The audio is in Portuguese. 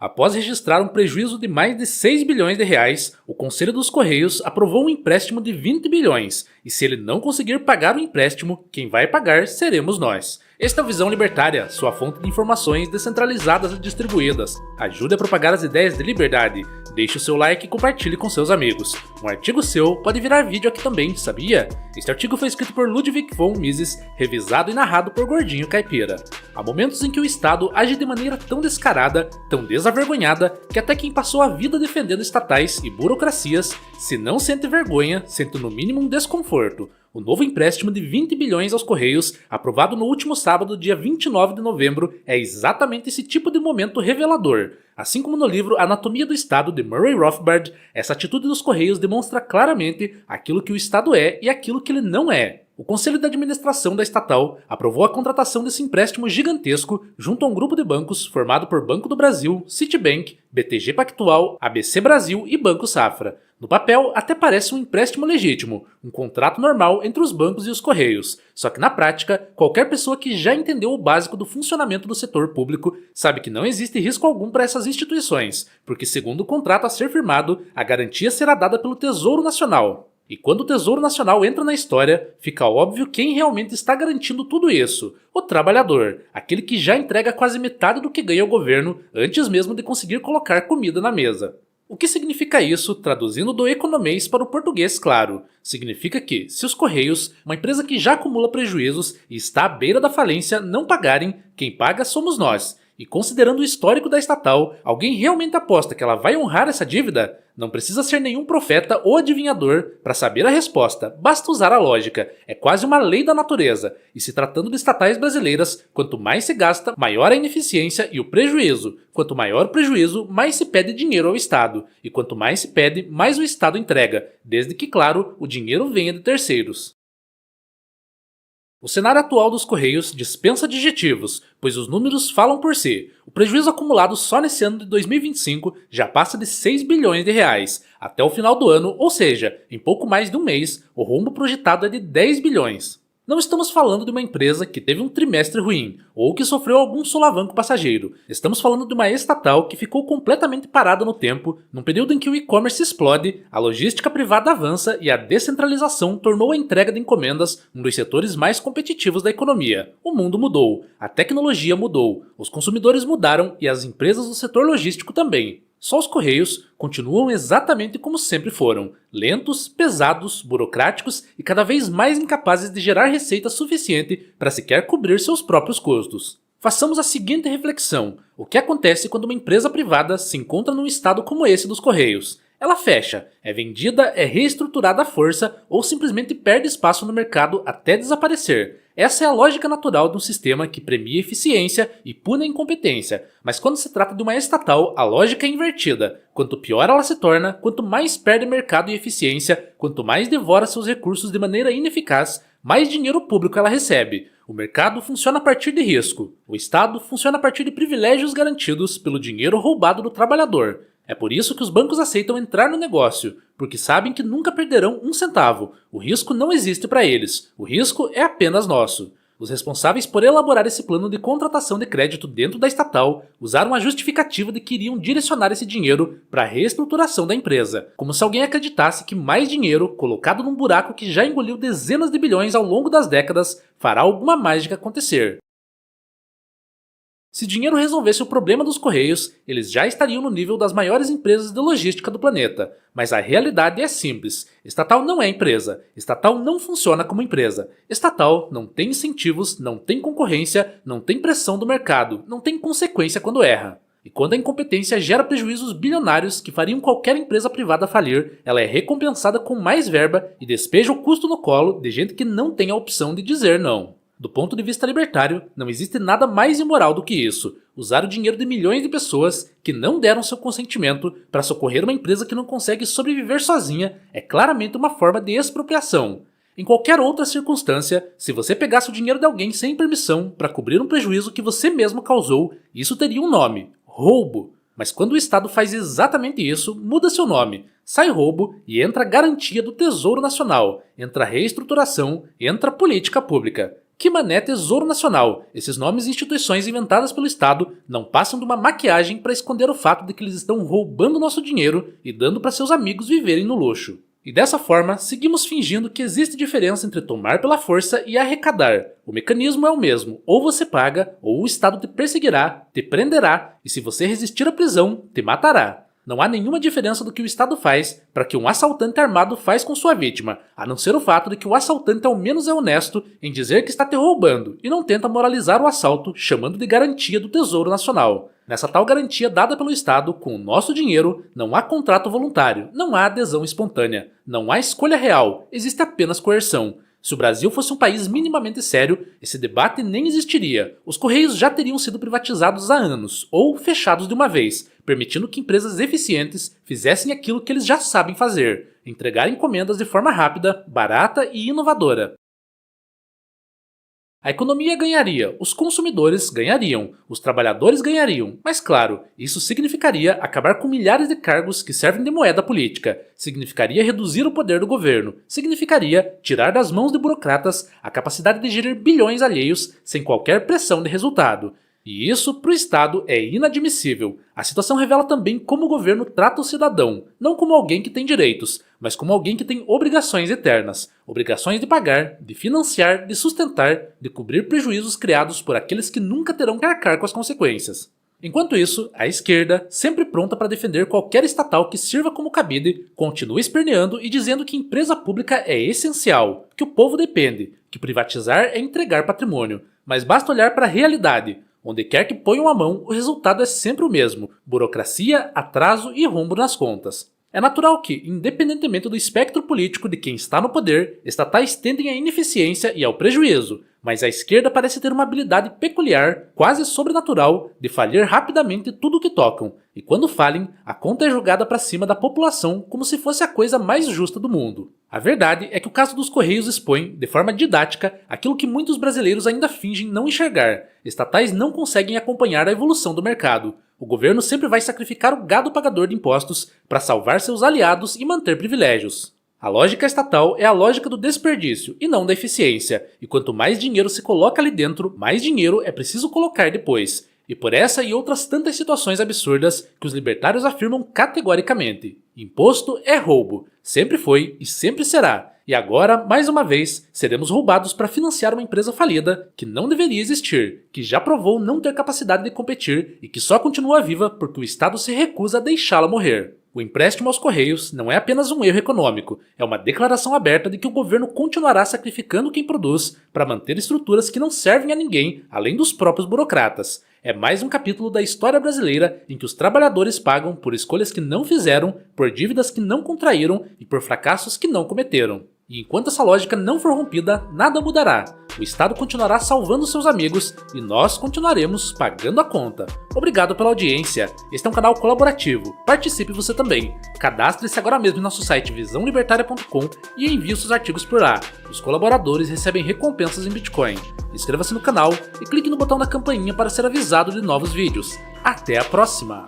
Após registrar um prejuízo de mais de 6 bilhões de reais, o Conselho dos Correios aprovou um empréstimo de 20 bilhões, e se ele não conseguir pagar o empréstimo, quem vai pagar seremos nós. Esta é a Visão Libertária, sua fonte de informações descentralizadas e distribuídas. Ajude a propagar as ideias de liberdade. Deixe o seu like e compartilhe com seus amigos. Um artigo seu pode virar vídeo aqui também, sabia? Este artigo foi escrito por Ludwig von Mises, revisado e narrado por Gordinho Caipira. Há momentos em que o Estado age de maneira tão descarada, tão desavergonhada, que até quem passou a vida defendendo estatais e burocracias, se não sente vergonha, sente no mínimo um desconforto. O novo empréstimo de 20 bilhões aos Correios, aprovado no último sábado, dia 29 de novembro, é exatamente esse tipo de momento revelador. Assim como no livro Anatomia do Estado, de Murray Rothbard, essa atitude dos Correios demonstra claramente aquilo que o Estado é e aquilo que ele não é. O Conselho de Administração da estatal aprovou a contratação desse empréstimo gigantesco junto a um grupo de bancos formado por Banco do Brasil, Citibank, BTG Pactual, ABC Brasil e Banco Safra. No papel, até parece um empréstimo legítimo, um contrato normal entre os bancos e os Correios. Só que na prática, qualquer pessoa que já entendeu o básico do funcionamento do setor público sabe que não existe risco algum para essas instituições, porque segundo o contrato a ser firmado, a garantia será dada pelo Tesouro Nacional. E quando o Tesouro Nacional entra na história, fica óbvio quem realmente está garantindo tudo isso: o trabalhador, aquele que já entrega quase metade do que ganha o governo antes mesmo de conseguir colocar comida na mesa. O que significa isso, traduzindo do economês para o português claro? Significa que, se os Correios, uma empresa que já acumula prejuízos e está à beira da falência, não pagarem, quem paga somos nós. E considerando o histórico da estatal, alguém realmente aposta que ela vai honrar essa dívida? Não precisa ser nenhum profeta ou adivinhador para saber a resposta, basta usar a lógica. É quase uma lei da natureza. E se tratando de estatais brasileiras, quanto mais se gasta, maior a ineficiência e o prejuízo. Quanto maior o prejuízo, mais se pede dinheiro ao Estado. E quanto mais se pede, mais o Estado entrega, desde que, claro, o dinheiro venha de terceiros. O cenário atual dos Correios dispensa adjetivos, pois os números falam por si. O prejuízo acumulado só nesse ano de 2025 já passa de 6 bilhões de reais. Até o final do ano, ou seja, em pouco mais de um mês, o rombo projetado é de 10 bilhões. Não estamos falando de uma empresa que teve um trimestre ruim, ou que sofreu algum solavanco passageiro. Estamos falando de uma estatal que ficou completamente parada no tempo, num período em que o e-commerce explode, a logística privada avança e a descentralização tornou a entrega de encomendas um dos setores mais competitivos da economia. O mundo mudou, a tecnologia mudou, os consumidores mudaram e as empresas do setor logístico também. Só os Correios continuam exatamente como sempre foram, lentos, pesados, burocráticos e cada vez mais incapazes de gerar receita suficiente para sequer cobrir seus próprios custos. Façamos a seguinte reflexão: o que acontece quando uma empresa privada se encontra num estado como esse dos Correios? Ela fecha, é vendida, é reestruturada à força ou simplesmente perde espaço no mercado até desaparecer. Essa é a lógica natural de um sistema que premia eficiência e pune a incompetência, mas quando se trata de uma estatal, a lógica é invertida. Quanto pior ela se torna, quanto mais perde mercado e eficiência, quanto mais devora seus recursos de maneira ineficaz, mais dinheiro público ela recebe. O mercado funciona a partir de risco. O Estado funciona a partir de privilégios garantidos pelo dinheiro roubado do trabalhador. É por isso que os bancos aceitam entrar no negócio, porque sabem que nunca perderão um centavo. O risco não existe para eles. O risco é apenas nosso. Os responsáveis por elaborar esse plano de contratação de crédito dentro da estatal usaram a justificativa de que iriam direcionar esse dinheiro para a reestruturação da empresa, como se alguém acreditasse que mais dinheiro, colocado num buraco que já engoliu dezenas de bilhões ao longo das décadas, fará alguma mágica acontecer. Se dinheiro resolvesse o problema dos Correios, eles já estariam no nível das maiores empresas de logística do planeta. Mas a realidade é simples. Estatal não é empresa. Estatal não funciona como empresa. Estatal não tem incentivos, não tem concorrência, não tem pressão do mercado, não tem consequência quando erra. E quando a incompetência gera prejuízos bilionários que fariam qualquer empresa privada falir, ela é recompensada com mais verba e despeja o custo no colo de gente que não tem a opção de dizer não. Do ponto de vista libertário, não existe nada mais imoral do que isso: usar o dinheiro de milhões de pessoas que não deram seu consentimento para socorrer uma empresa que não consegue sobreviver sozinha é claramente uma forma de expropriação. Em qualquer outra circunstância, se você pegasse o dinheiro de alguém sem permissão para cobrir um prejuízo que você mesmo causou, isso teria um nome: roubo. Mas quando o Estado faz exatamente isso, muda seu nome. Sai roubo e entra a garantia do Tesouro Nacional, entra a reestruturação, entra a política pública. Que mané Tesouro Nacional? Esses nomes e instituições inventadas pelo Estado não passam de uma maquiagem para esconder o fato de que eles estão roubando nosso dinheiro e dando para seus amigos viverem no luxo. E dessa forma, seguimos fingindo que existe diferença entre tomar pela força e arrecadar. O mecanismo é o mesmo, ou você paga, ou o Estado te perseguirá, te prenderá e se você resistir à prisão, te matará. Não há nenhuma diferença do que o Estado faz para que um assaltante armado faz com sua vítima, a não ser o fato de que o assaltante ao menos é honesto em dizer que está te roubando e não tenta moralizar o assalto chamando de garantia do Tesouro Nacional. Nessa tal garantia dada pelo Estado com o nosso dinheiro, não há contrato voluntário, não há adesão espontânea, não há escolha real, existe apenas coerção. Se o Brasil fosse um país minimamente sério, esse debate nem existiria. Os Correios já teriam sido privatizados há anos, ou fechados de uma vez, permitindo que empresas eficientes fizessem aquilo que eles já sabem fazer: entregar encomendas de forma rápida, barata e inovadora. A economia ganharia, os consumidores ganhariam, os trabalhadores ganhariam, mas claro, isso significaria acabar com milhares de cargos que servem de moeda política, significaria reduzir o poder do governo, significaria tirar das mãos de burocratas a capacidade de gerir bilhões alheios sem qualquer pressão de resultado. E isso, para o Estado, é inadmissível. A situação revela também como o governo trata o cidadão, não como alguém que tem direitos, mas como alguém que tem obrigações eternas. Obrigações de pagar, de financiar, de sustentar, de cobrir prejuízos criados por aqueles que nunca terão que arcar com as consequências. Enquanto isso, a esquerda, sempre pronta para defender qualquer estatal que sirva como cabide, continua esperneando e dizendo que empresa pública é essencial, que o povo depende, que privatizar é entregar patrimônio. Mas basta olhar para a realidade. Onde quer que ponham a mão, o resultado é sempre o mesmo: burocracia, atraso e rombo nas contas. É natural que, independentemente do espectro político de quem está no poder, estatais tendem à ineficiência e ao prejuízo, mas a esquerda parece ter uma habilidade peculiar, quase sobrenatural, de falhar rapidamente tudo o que tocam, e quando falhem, a conta é jogada para cima da população como se fosse a coisa mais justa do mundo. A verdade é que o caso dos Correios expõe, de forma didática, aquilo que muitos brasileiros ainda fingem não enxergar: estatais não conseguem acompanhar a evolução do mercado. O governo sempre vai sacrificar o gado pagador de impostos para salvar seus aliados e manter privilégios. A lógica estatal é a lógica do desperdício e não da eficiência, e quanto mais dinheiro se coloca ali dentro, mais dinheiro é preciso colocar depois. E por essa e outras tantas situações absurdas que os libertários afirmam categoricamente: imposto é roubo, sempre foi e sempre será. E agora, mais uma vez, seremos roubados para financiar uma empresa falida que não deveria existir, que já provou não ter capacidade de competir e que só continua viva porque o Estado se recusa a deixá-la morrer. O empréstimo aos Correios não é apenas um erro econômico, é uma declaração aberta de que o governo continuará sacrificando quem produz para manter estruturas que não servem a ninguém além dos próprios burocratas. É mais um capítulo da história brasileira em que os trabalhadores pagam por escolhas que não fizeram, por dívidas que não contraíram e por fracassos que não cometeram. E enquanto essa lógica não for rompida, nada mudará. O Estado continuará salvando seus amigos e nós continuaremos pagando a conta. Obrigado pela audiência. Este é um canal colaborativo. Participe você também. Cadastre-se agora mesmo em nosso site visãolibertaria.com e envie seus artigos por lá. Os colaboradores recebem recompensas em Bitcoin. Inscreva-se no canal e clique no botão da campainha para ser avisado de novos vídeos. Até a próxima!